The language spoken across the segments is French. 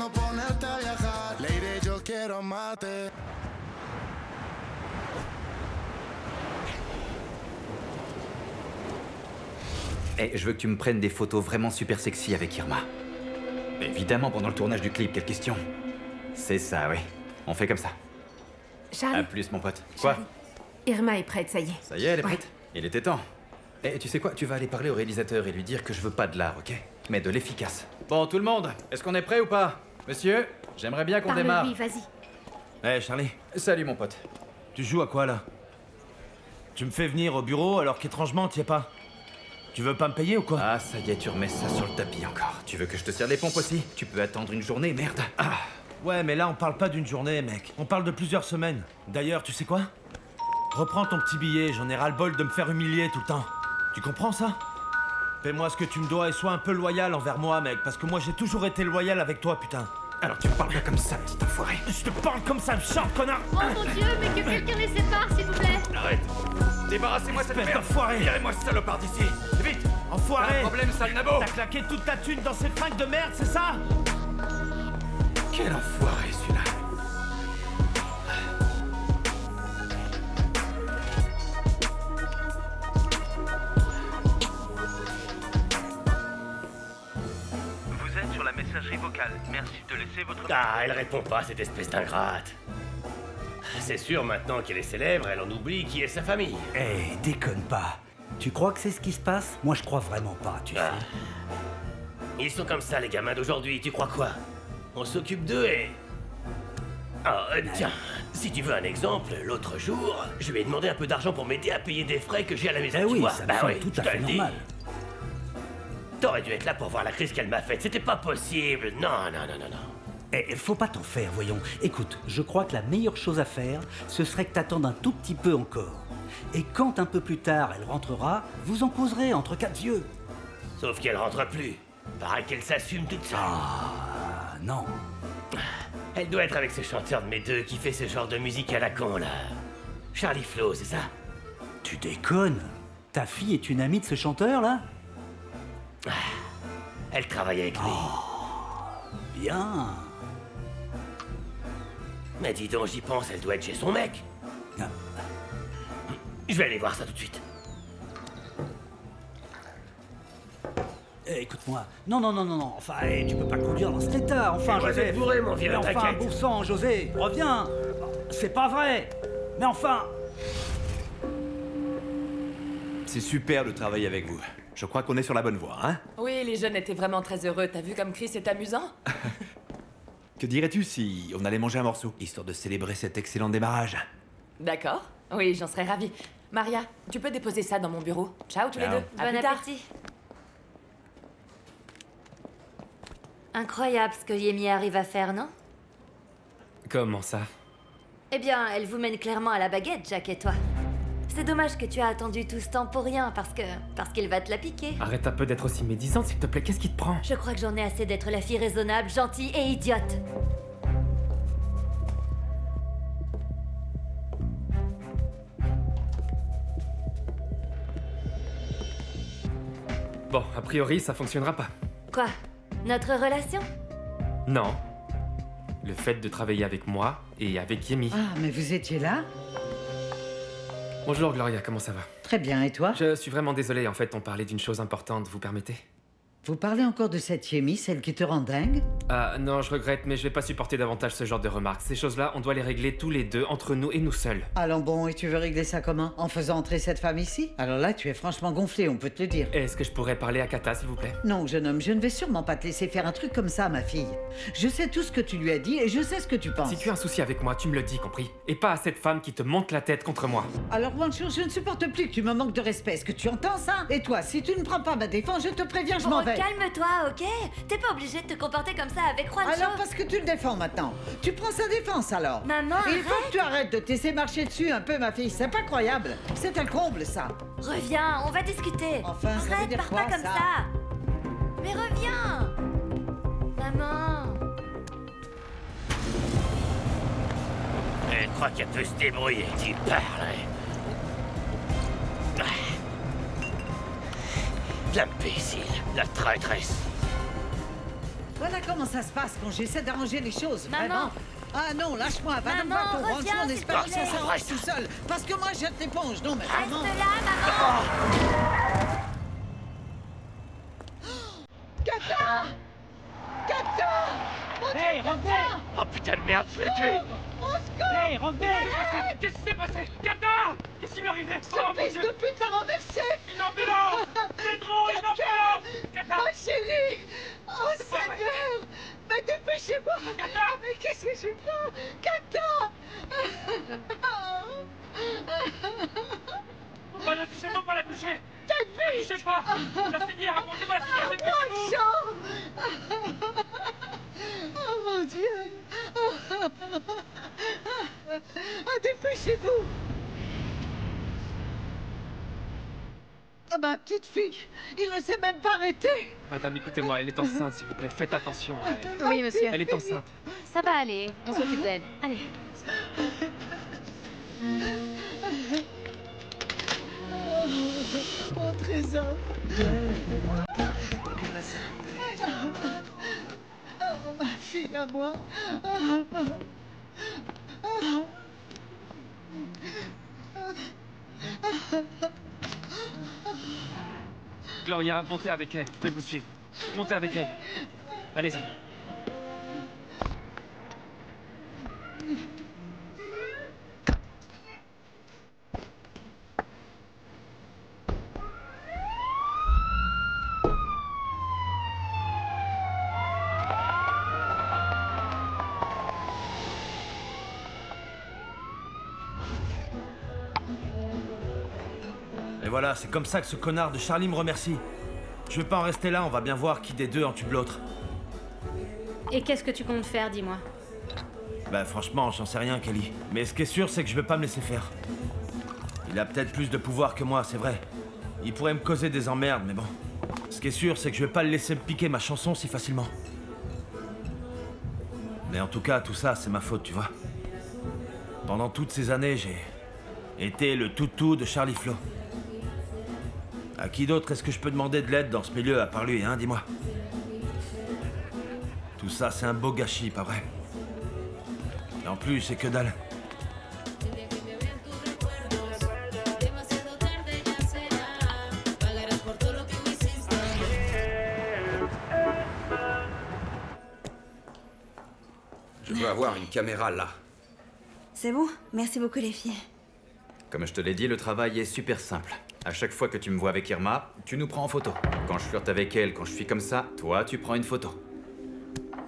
pensando ponerte a viajar. Lady, yo quiero mate. Eh, je veux que tu me prennes des photos vraiment super sexy avec Irma. Évidemment, pendant le tournage du clip, quelle question? C'est ça, oui. On fait comme ça. Charlie. À plus, mon pote. Quoi? Charlie. Irma est prête, ça y est. Ça y est, elle est Ouais. prête? Il était temps. Eh, tu sais quoi? Tu vas aller parler au réalisateur et lui dire que je veux pas de l'art, ok? Mais de l'efficace. Bon, tout le monde, est-ce qu'on est prêt ou pas? Monsieur, j'aimerais bien qu'on démarre. Parle-lui, vas-y. Hé, Charlie, Salut, mon pote. tu joues à quoi, là? Tu me fais venir au bureau alors qu'étrangement, t'y es pas. Tu veux pas me payer ou quoi? Ah, ça y est, tu remets ça sur le tapis encore. Tu veux que je te serre les pompes aussi? Tu peux attendre une journée, merde. Ah. Ouais, mais là, on parle pas d'une journée, mec. On parle de plusieurs semaines. D'ailleurs, tu sais quoi? Reprends ton petit billet, j'en ai ras-le-bol de me faire humilier tout le temps. Tu comprends ça? Fais-moi ce que tu me dois et sois un peu loyal envers moi, mec, parce que moi, j'ai toujours été loyal avec toi, putain. Alors tu me parles pas comme ça, petit enfoiré. Je te parle comme ça, sale connard! Oh mon Dieu, mais que quelqu'un les sépare, s'il vous plaît. Arrête. Débarrassez-moi cette Espèce merde. d'enfoiré. Virez-moi ce salopard d'ici. Vite. Enfoiré! Pas de problème, sale nabo. T'as claqué toute ta thune dans ces fringues de merde, c'est ça? Quel enfoiré, celui-là. Vous êtes sur la messagerie vocale. Merci de laisser votre... Ah, elle répond pas, cette espèce d'ingrate. C'est sûr, maintenant qu'elle est célèbre, elle en oublie qui est sa famille. Eh, déconne pas. Tu crois que c'est ce qui se passe? Moi, je crois vraiment pas, tu sais. Ah. Ils sont comme ça, les gamins d'aujourd'hui, tu crois quoi? On s'occupe d'eux et... Ah, tiens, si tu veux un exemple, l'autre jour, je lui ai demandé un peu d'argent pour m'aider à payer des frais que j'ai à la maison, Eh tu oui, vois. ça me Bah semble oui, tout je à te fait le dis. normal. T'aurais dû être là pour voir la crise qu'elle m'a faite, c'était pas possible. Non, non, non, non, non. Eh, faut pas t'en faire, voyons. Écoute, je crois que la meilleure chose à faire, ce serait que t'attendes un tout petit peu encore. Et quand un peu plus tard elle rentrera, vous en causerez entre quatre yeux. Sauf qu'elle rentre plus. Pareil qu'elle s'assume toute seule. Ah, non. Elle doit être avec ce chanteur de mes deux qui fait ce genre de musique à la con, là. Charlie Flo, c'est ça? Tu déconnes. Ta fille est une amie de ce chanteur, là? Elle travaille avec lui. Bien. Mais dis donc, j'y pense, elle doit être chez son mec. Ah. Je vais aller voir ça tout de suite. Eh, écoute-moi. Non, non, non, non, non. Enfin, tu peux pas conduire dans cet état. Enfin, Moi, José. j'ai bourré, mon vieux, Mais enfin, t'inquiète. bon sang, José. Reviens. C'est pas vrai. Mais enfin. C'est super de travailler avec vous. Je crois qu'on est sur la bonne voie, hein? Oui, les jeunes étaient vraiment très heureux. T'as vu comme Chris est amusant? Que dirais-tu si on allait manger un morceau, histoire de célébrer cet excellent démarrage? D'accord. Oui, j'en serais ravie. Maria, tu peux déposer ça dans mon bureau. Ciao tous les Ciao. deux. À Bon plus tard. appétit. Incroyable ce que Yemi arrive à faire, non? Comment ça? Eh bien, elle vous mène clairement à la baguette, Jack et toi. C'est dommage que tu as attendu tout ce temps pour rien, parce qu'il va te la piquer. Arrête un peu d'être aussi médisante, s'il te plaît, qu'est-ce qui te prend? Je crois que j'en ai assez d'être la fille raisonnable, gentille et idiote. Bon, a priori, ça fonctionnera pas. Quoi? Notre relation? Non. Le fait de travailler avec moi et avec Yemi. Ah, mais vous étiez là? Bonjour Gloria, comment ça va? Très bien, et toi? Je suis vraiment désolé, en fait, on parlait d'une chose importante, vous permettez? Vous parlez encore de cette Yemi, celle qui te rend dingue? Ah non, je regrette, mais je vais pas supporter davantage ce genre de remarques. Ces choses-là, on doit les régler tous les deux, entre nous et nous seuls. Allons bon, et tu veux régler ça comment? En faisant entrer cette femme ici? Alors là, tu es franchement gonflé, on peut te le dire. Est-ce que je pourrais parler à Kata, s'il vous plaît? Non, jeune homme, je ne vais sûrement pas te laisser faire un truc comme ça, ma fille. Je sais tout ce que tu lui as dit et je sais ce que tu penses. Si tu as un souci avec moi, tu me le dis, compris? Et pas à cette femme qui te monte la tête contre moi. Alors, Wancho, je ne supporte plus que tu me manques de respect. Est-ce que tu entends ça? Et toi, si tu ne prends pas ma défense, je te préviens, je m'en vais. Calme-toi, ok? T'es pas obligé de te comporter comme ça avec Juancho. Alors, parce que tu le défends maintenant. Tu prends sa défense, alors. Maman, Il faut que tu arrêtes de te laisser marcher dessus un peu, ma fille. C'est pas croyable. C'est un comble, ça. reviens, on va discuter. Enfin, ça veut Arrête, dire pars quoi, pas comme ça ça. Mais reviens. Maman. Elle croit qu'elle peut se débrouiller, tu parles. L'imbécile, la traîtresse. Voilà comment ça se passe quand j'essaie d'arranger les choses, Maman. vraiment. Ah non, lâche-moi, va donc voir ton reviens, range en s'il espérant te que ça plaît. s'arrange tout seul. Parce que moi, je jette l'éponge, non mais vraiment... Reste là, maman. Kata! Kata! Hey, revenez! Oh putain de merde, je l'ai tué! Hey, revenez! Qu'est-ce qui s'est passé? Kata! Qu'est-ce qui m'est arrivé? Ton fils de pute l'a renversé! Une ambulance! C'est trop, une ambulance! Kata! Ma chérie! Oh Seigneur! Mais dépêchez-moi! Kata! Mais qu'est-ce que je fais? Kata! Faut pas la toucher, faut pas la toucher! Ta Ne fille! touchez pas! Ça finit, racontez-moi ce qui s'est Mon passé! sang! Oh mon Dieu! Ah, dépêchez-vous! Ah, ma petite fille! Il ne s'est même pas arrêté! Madame, écoutez-moi, elle est enceinte, s'il vous plaît. Faites attention. Oui, monsieur. Elle est enceinte. Ça va aller, on s'occupe d'elle. Allez. Mon trésor! Oh, ma fille à moi! Gloria, montez avec elle. Je vais vous suivre. Montez avec elle. Allez-y. Et voilà, c'est comme ça que ce connard de Charlie me remercie. Je vais pas en rester là, on va bien voir qui des deux entube l'autre. Et qu'est-ce que tu comptes faire, dis-moi? Bah franchement, j'en sais rien, Kelly. Mais ce qui est sûr, c'est que je vais pas me laisser faire. Il a peut-être plus de pouvoir que moi, c'est vrai. Il pourrait me causer des emmerdes, mais bon. Ce qui est sûr, c'est que je vais pas le laisser me piquer ma chanson si facilement. Mais en tout cas, tout ça, c'est ma faute, tu vois. Pendant toutes ces années, j'ai été le toutou de Charlie Flo. À qui d'autre est-ce que je peux demander de l'aide dans ce milieu à part lui, hein, dis-moi? Tout ça, c'est un beau gâchis, pas vrai? Et en plus, c'est que dalle. Je veux avoir une caméra là. C'est bon? Merci beaucoup les filles. Comme je te l'ai dit, le travail est super simple. À chaque fois que tu me vois avec Irma, tu nous prends en photo. Quand je flirte avec elle, quand je suis comme ça, toi, tu prends une photo.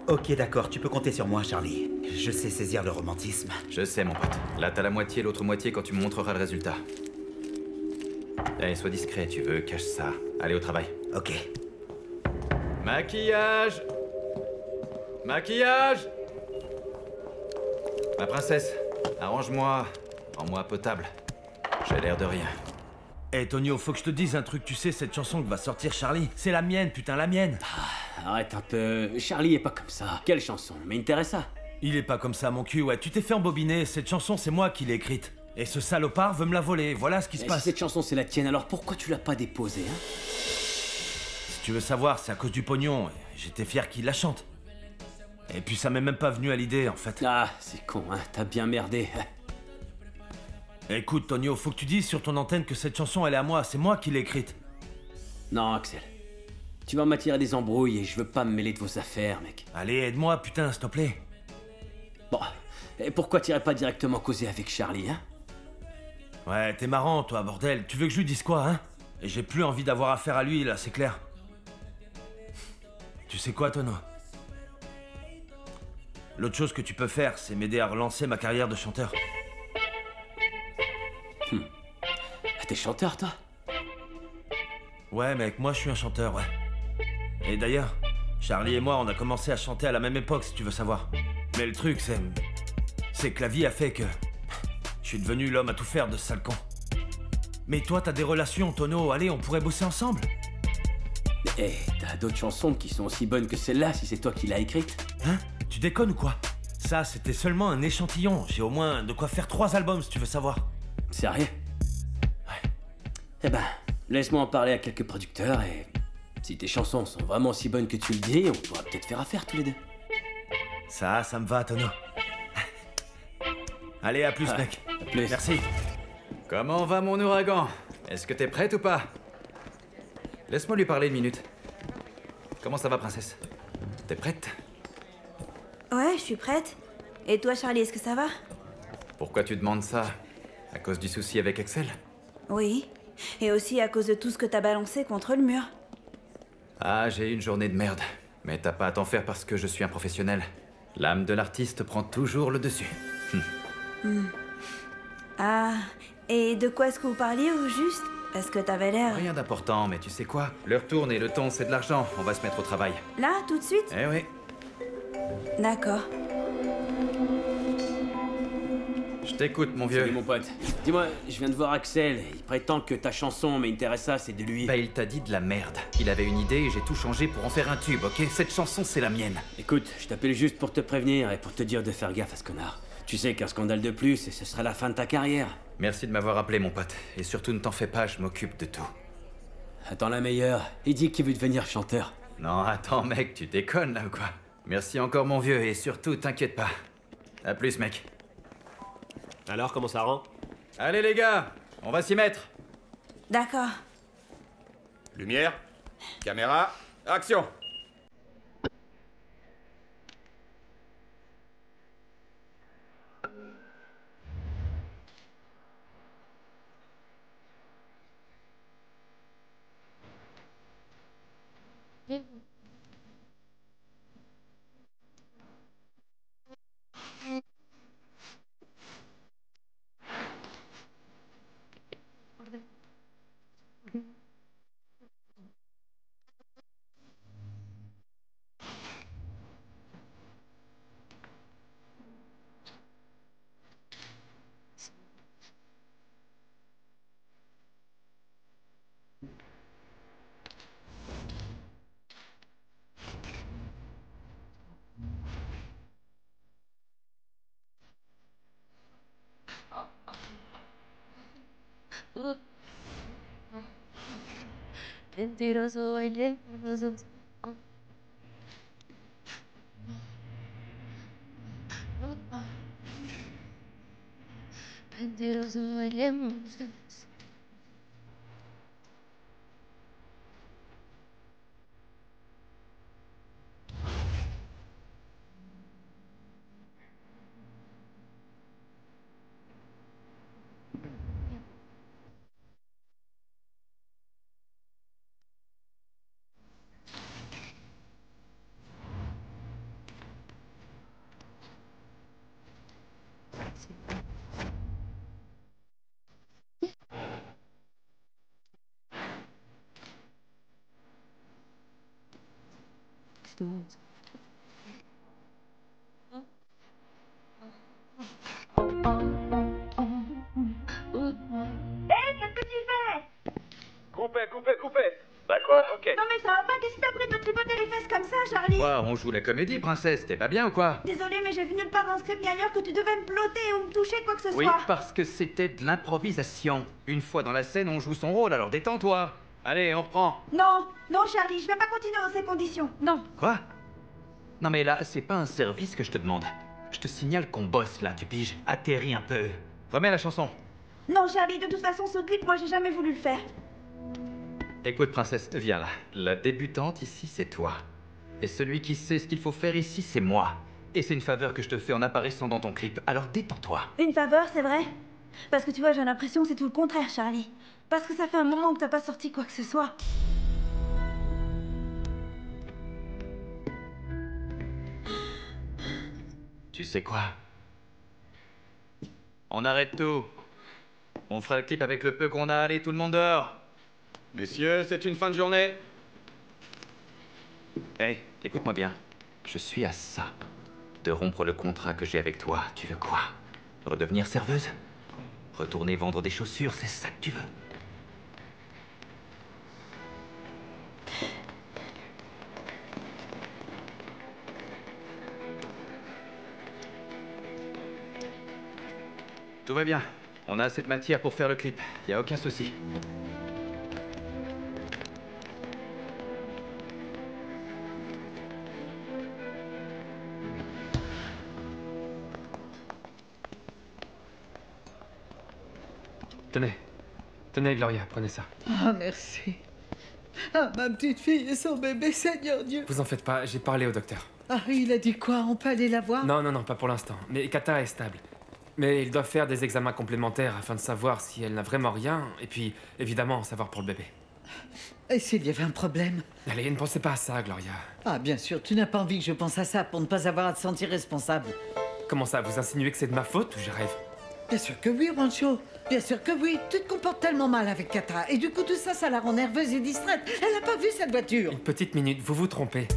Ok, d'accord, tu peux compter sur moi, Charlie. Je sais saisir le romantisme. Je sais, mon pote. Là, t'as la moitié, l'autre moitié quand tu me montreras le résultat. Allez, sois discret, tu veux, cache ça. Allez au travail. Ok. Maquillage! Maquillage! Ma princesse, arrange-moi. Rends-moi potable. J'ai l'air de rien. Hey Tonio, faut que je te dise un truc, tu sais, cette chanson que va sortir Charlie, c'est la mienne, putain, la mienne. Arrête un peu, Charlie est pas comme ça. Quelle chanson? Mais Interessa. Il est pas comme ça, mon cul, ouais, tu t'es fait embobiner, cette chanson, c'est moi qui l'ai écrite. Et ce salopard veut me la voler, voilà ce qui se passe. Si cette chanson c'est la tienne, alors pourquoi tu l'as pas déposée, hein? Si tu veux savoir, c'est à cause du pognon, j'étais fier qu'il la chante. Et puis ça m'est même pas venu à l'idée, en fait. Ah, c'est con, hein, t'as bien merdé. Écoute, Tonio, faut que tu dises sur ton antenne que cette chanson, elle est à moi, c'est moi qui l'ai écrite. Non, Axel. Tu vas m'attirer des embrouilles et je veux pas me mêler de vos affaires, mec. Allez, aide-moi, putain, s'il te plaît. Bon, et pourquoi t'irais pas directement causer avec Charlie, hein? Ouais, t'es marrant, toi, bordel. Tu veux que je lui dise quoi, hein? Et j'ai plus envie d'avoir affaire à lui, là, c'est clair. Tu sais quoi, Tono? L'autre chose que tu peux faire, c'est m'aider à relancer ma carrière de chanteur. T'es chanteur, toi? Ouais, mec, moi je suis un chanteur, ouais. Et d'ailleurs, Charlie et moi, on a commencé à chanter à la même époque, si tu veux savoir. Mais le truc, c'est que la vie a fait que... je suis devenu l'homme à tout faire de ce sale con. Mais toi, t'as des relations, Tono, allez, on pourrait bosser ensemble. Eh, t'as d'autres chansons qui sont aussi bonnes que celle-là, si c'est toi qui l'as écrite? Hein? Tu déconnes ou quoi? Ça, c'était seulement un échantillon. J'ai au moins de quoi faire 3 albums, si tu veux savoir. Sérieux? Ouais. Eh ben, laisse-moi en parler à quelques producteurs et Si tes chansons sont vraiment si bonnes que tu le dis, on pourra peut-être faire affaire tous les deux. Ça me va, Tono. Allez, à plus, mec. À plus. Merci. Comment va mon ouragan? Est-ce que t'es prête ou pas? Laisse-moi lui parler une minute. Comment ça va, princesse? T'es prête? Ouais, je suis prête. Et toi, Charlie, est-ce que ça va? Pourquoi tu demandes ça? À cause du souci avec Axel? Oui. Et aussi à cause de tout ce que t'as balancé contre le mur. Ah, j'ai eu une journée de merde. Mais t'as pas à t'en faire parce que je suis un professionnel. L'âme de l'artiste prend toujours le dessus. Ah, et de quoi est-ce que vous parliez au juste? Parce que t'avais l'air... Rien d'important, mais tu sais quoi? L'heure tourne et le temps, c'est de l'argent. On va se mettre au travail. Là, tout de suite? Eh oui. D'accord. Je t'écoute, mon vieux. Salut, mon pote. Dis-moi, je viens de voir Axel. Il prétend que ta chanson M'interessa, c'est de lui. Bah, il t'a dit de la merde. Il avait une idée et j'ai tout changé pour en faire un tube, ok? Cette chanson, c'est la mienne. Écoute, je t'appelle juste pour te prévenir et pour te dire de faire gaffe à ce connard. Tu sais qu'un scandale de plus et ce sera la fin de ta carrière. Merci de m'avoir appelé, mon pote. Et surtout, ne t'en fais pas, je m'occupe de tout. Attends la meilleure. Il dit qu'il veut devenir chanteur. Non, attends, mec, tu déconnes là ou quoi? Merci encore, mon vieux, et surtout, t'inquiète pas. À plus, mec. Alors, comment ça rend? Allez, les gars, on va s'y mettre. D'accord. Lumière, caméra, action. Mentiroso, baile, mentiroso, bailemos. Qu'est-ce que tu fais? Coupez. Bah quoi? Ok. Non mais ça va pas, qu'est-ce que t'as pris de te tripoter les fesses comme ça, Charlie? Quoi, on joue la comédie, princesse, t'es pas bien ou quoi? Désolée, mais j'ai vu nulle part dans le script ni ailleurs que tu devais me ploter ou me toucher quoi que ce Oui, soit. parce que c'était de l'improvisation. Une fois dans la scène, on joue son rôle, alors détends-toi. Allez, on reprend. Non, Charlie, je vais pas continuer dans ces conditions. Non. Quoi? Non mais là, c'est pas un service que je te demande. Je te signale qu'on bosse là, tu piges. Atterris un peu. Remets la chanson. Non, Charlie, de toute façon, ce clip, moi j'ai jamais voulu le faire. Écoute, princesse, viens là. La débutante ici, c'est toi. Et celui qui sait ce qu'il faut faire ici, c'est moi. Et c'est une faveur que je te fais en apparaissant dans ton clip. Alors détends-toi. Une faveur, c'est vrai? Parce que tu vois, j'ai l'impression que c'est tout le contraire, Charlie. Parce que ça fait un moment que t'as pas sorti quoi que ce soit. Tu sais quoi? On arrête tout. On fera le clip avec le peu qu'on a. Allez, tout le monde dehors. Messieurs, c'est une fin de journée. Hey, écoute-moi bien. Je suis à ça. De rompre le contrat que j'ai avec toi. Tu veux quoi? Redevenir serveuse? Retourner vendre des chaussures, c'est ça que tu veux? Tout va bien. On a assez de matière pour faire le clip. Y a aucun souci. Tenez. Tenez, Gloria, prenez ça. Ah, merci. Ah, ma petite fille et son bébé, Seigneur Dieu. Vous en faites pas, j'ai parlé au docteur. Ah, il a dit quoi? On peut aller la voir? Non, non, non, pas pour l'instant. Mais Kata est stable. Mais ils doivent faire des examens complémentaires afin de savoir si elle n'a vraiment rien, et puis, évidemment, savoir pour le bébé. Et s'il y avait un problème? Allez, ne pensez pas à ça, Gloria. Ah, bien sûr, tu n'as pas envie que je pense à ça pour ne pas avoir à te sentir responsable. Comment ça, vous insinuez que c'est de ma faute ou je rêve? Bien sûr que oui, Rancho. Bien sûr que oui. Tu te comportes tellement mal avec Kata. Et du coup, tout ça, ça la rend nerveuse et distraite. Elle n'a pas vu cette voiture. Une petite minute, vous vous trompez.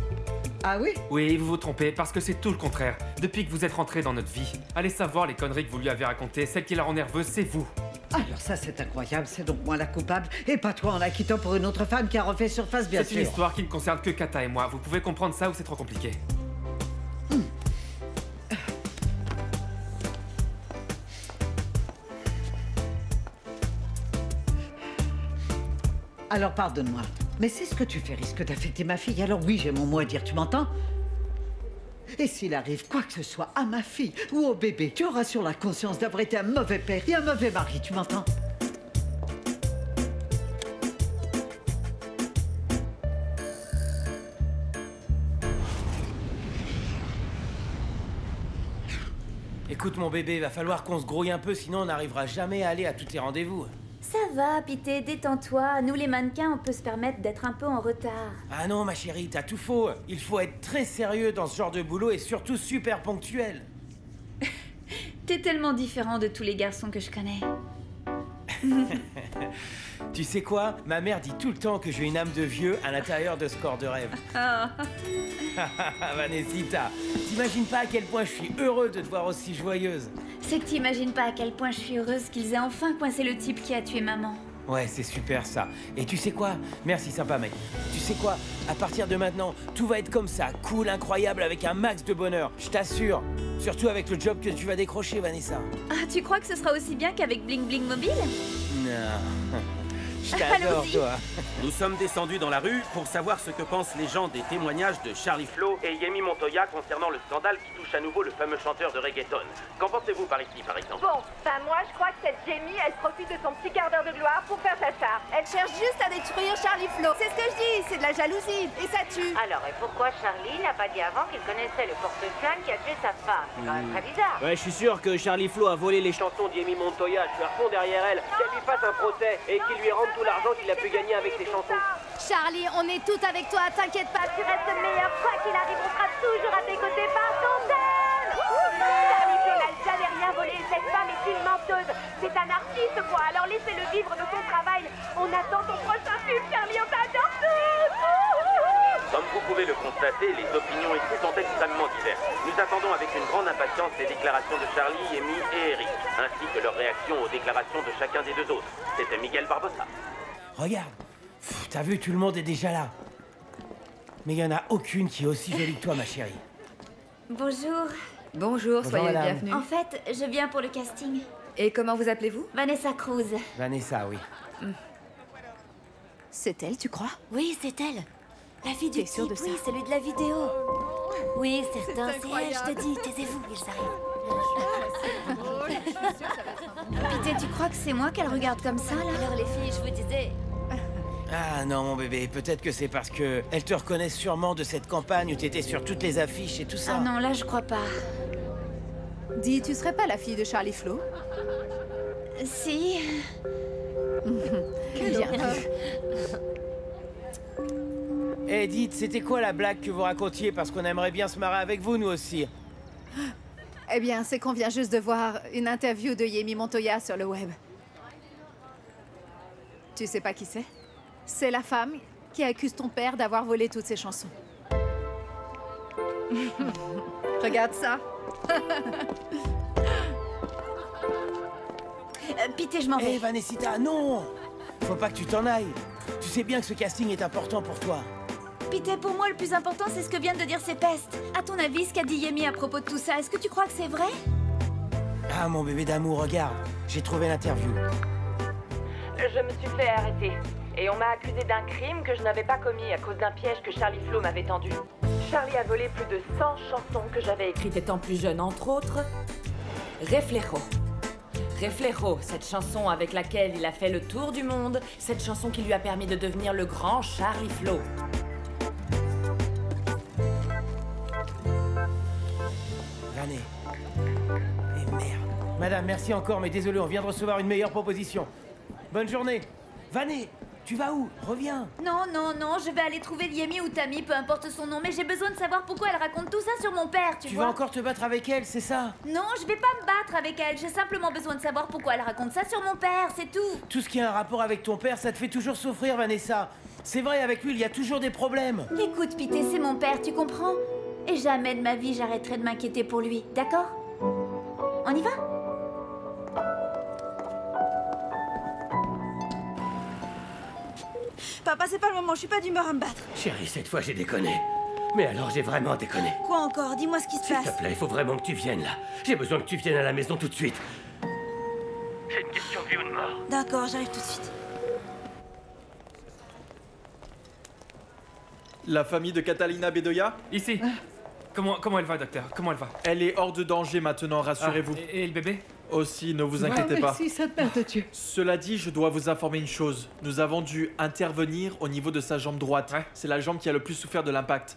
Ah oui? Oui, vous vous trompez, parce que c'est tout le contraire. Depuis que vous êtes rentré dans notre vie, allez savoir les conneries que vous lui avez racontées. Celle qui la rend nerveuse, c'est vous. Alors ça, c'est incroyable. C'est donc moi la coupable. Et pas toi en la quittant pour une autre femme qui a refait surface, bien sûr. C'est une histoire qui ne concerne que Kata et moi. Vous pouvez comprendre ça ou c'est trop compliqué? Alors pardonne-moi, mais c'est ce que tu fais risque d'affecter ma fille. Alors oui, j'ai mon mot à dire, tu m'entends? Et s'il arrive quoi que ce soit à ma fille ou au bébé, tu auras sur la conscience d'avoir été un mauvais père et un mauvais mari, tu m'entends? Écoute mon bébé, va falloir qu'on se grouille un peu, sinon on n'arrivera jamais à aller à tous tes rendez-vous. Ça va, Pité, détends-toi. Nous, les mannequins, on peut se permettre d'être un peu en retard. Ah non, ma chérie, t'as tout faux. Il faut être très sérieux dans ce genre de boulot et surtout super ponctuel. T'es tellement différent de tous les garçons que je connais. Tu sais quoi? Ma mère dit tout le temps que j'ai une âme de vieux à l'intérieur de ce corps de rêve. Vanessa, t'imagines pas à quel point je suis heureux de te voir aussi joyeuse. C'est que t'imagines pas à quel point je suis heureuse qu'ils aient enfin coincé le type qui a tué maman. Ouais, c'est super ça. Et tu sais quoi? Merci sympa mec. Tu sais quoi? À partir de maintenant, tout va être comme ça, cool, incroyable, avec un max de bonheur. Je t'assure. Surtout avec le job que tu vas décrocher, Vanessa. Ah, tu crois que ce sera aussi bien qu'avec Bling Bling Mobile? Non. Je t'adore, toi. Nous sommes descendus dans la rue pour savoir ce que pensent les gens des témoignages de Charlie Flo et Yemi Montoya concernant le scandale qui touche à nouveau le fameux chanteur de reggaeton. Qu'en pensez-vous par ici, par exemple? Bon, moi je crois que cette Jamie, elle profite de son petit quart d'heure de gloire pour faire sa charge. Elle cherche juste à détruire Charlie Flo. C'est ce que je dis, c'est de la jalousie, et ça tue. Alors, et pourquoi Charlie n'a pas dit avant qu'il connaissait le porte-flingue qui a tué sa femme? C'est quand même très bizarre. Ouais, je suis sûr que Charlie Flo a volé les chansons d'Yemi Montoya. Je suis à fond derrière elle. Qu'elle lui fasse un procès et qu'il lui rende tout l'argent qu'il a pu gagner avec ses chansons. Charlie, on est toutes avec toi, t'inquiète pas, tu restes le meilleur. Quoi qu'il arrive, on sera toujours à tes côtés par centaines. Charlie Flo n'a jamais rien volé, cette femme est une menteuse. C'est un artiste, quoi, alors laissez-le vivre de son travail. On attend ton prochain film, Charlie, on t'adore tous. Comme vous pouvez le constater, les opinions ici sont extrêmement diverses. Nous attendons avec une grande impatience les déclarations de Charlie, Amy et Eric, ainsi que leur réaction aux déclarations de chacun des deux autres. C'était Miguel Barbosa. Regarde, t'as vu, tout le monde est déjà là. Mais il n'y en a aucune qui est aussi jolie que toi, ma chérie. Bonjour. Bonjour, soyez madame. bienvenue. En fait, je viens pour le casting. Et comment vous appelez-vous? Vanessa Cruz. Vanessa, oui. C'est elle, tu crois? Oui, c'est elle. La fille du T'es sûre type, de ça? oui, celui de la vidéo. Oui, certain, c'est elle, je te dis, taisez-vous, ils arrivent. Pité, tu crois que c'est moi qu'elle regarde comme ça, là? Alors les filles, je vous disais... Ah non, mon bébé, peut-être que c'est parce que elles te reconnaissent sûrement de cette campagne où t'étais sur toutes les affiches et tout ça. Ah non, là, je crois pas. Dis, tu serais pas la fille de Charlie Flo? Si... Bien. Eh, dites, c'était quoi la blague que vous racontiez? Parce qu'on aimerait bien se marrer avec vous, nous aussi. Eh bien, c'est qu'on vient juste de voir une interview de Yemi Montoya sur le web. Tu sais pas qui c'est? C'est la femme qui accuse ton père d'avoir volé toutes ses chansons. Regarde ça. Pité, je m'en vais. Eh, Vanessa, non! Faut pas que tu t'en ailles. Tu sais bien que ce casting est important pour toi. Pité, pour moi, le plus important, c'est ce que vient de dire ces pestes. À ton avis, ce qu'a dit Yemi à propos de tout ça, est-ce que tu crois que c'est vrai? Ah, mon bébé d'amour, regarde. J'ai trouvé l'interview. Je me suis fait arrêter. Et on m'a accusé d'un crime que je n'avais pas commis à cause d'un piège que Charlie Flo m'avait tendu. Charlie a volé plus de 100 chansons que j'avais écrites étant plus jeune, entre autres... Reflejo. Reflejo, cette chanson avec laquelle il a fait le tour du monde, cette chanson qui lui a permis de devenir le grand Charlie Flo. Vanet. Eh merde. Madame, merci encore, mais désolé, on vient de recevoir une meilleure proposition. Bonne journée. Vanet, tu vas où? Reviens. Non, non, non, je vais aller trouver Yemi ou Tammy, peu importe son nom, mais j'ai besoin de savoir pourquoi elle raconte tout ça sur mon père, tu vois. Tu vas encore te battre avec elle, c'est ça? Non, je vais pas me battre avec elle, j'ai simplement besoin de savoir pourquoi elle raconte ça sur mon père, c'est tout. Tout ce qui a un rapport avec ton père, ça te fait toujours souffrir, Vanessa. C'est vrai, avec lui, il y a toujours des problèmes. Écoute, Pité, c'est mon père, tu comprends? Et jamais de ma vie, j'arrêterai de m'inquiéter pour lui, d'accord? On y va? Papa, c'est pas le moment, je suis pas d'humeur à me battre. Chérie, cette fois j'ai déconné. Mais alors j'ai vraiment déconné. Quoi encore? Dis-moi ce qui se S'il passe. te plaît, il faut vraiment que tu viennes là. J'ai besoin que tu viennes à la maison tout de suite. C'est une question de vie ou de mort. D'accord, j'arrive tout de suite. La famille de Catalina Bedoya? Ici. Comment elle va, docteur? Comment elle va? Elle est hors de danger maintenant, rassurez-vous. Et le bébé? Aussi, ne vous inquiétez pas. Merci, Sainte Mère de Dieu. Cela dit, je dois vous informer une chose. Nous avons dû intervenir au niveau de sa jambe droite. C'est la jambe qui a le plus souffert de l'impact.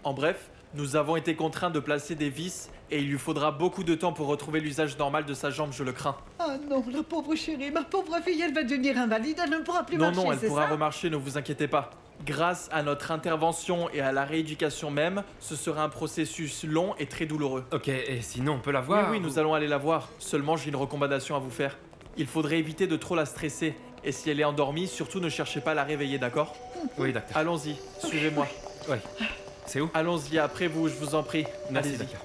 En bref, nous avons été contraints de placer des vis et il lui faudra beaucoup de temps pour retrouver l'usage normal de sa jambe, je le crains. Ah non, la pauvre chérie, ma pauvre fille, elle va devenir invalide, elle ne pourra plus Non, marcher, non, elle c'est pourra ça? remarcher, ne vous inquiétez pas. Grâce à notre intervention et à la rééducation même, ce sera un processus long et très douloureux. Ok, et sinon on peut la voir? Oui, nous allons aller la voir. Seulement, j'ai une recommandation à vous faire. Il faudrait éviter de trop la stresser. Et si elle est endormie, surtout ne cherchez pas à la réveiller, d'accord? Oui, docteur. Allons-y, suivez-moi. Oui. C'est où? Allons-y, après vous, je vous en prie. Merci, Allez-y. docteur.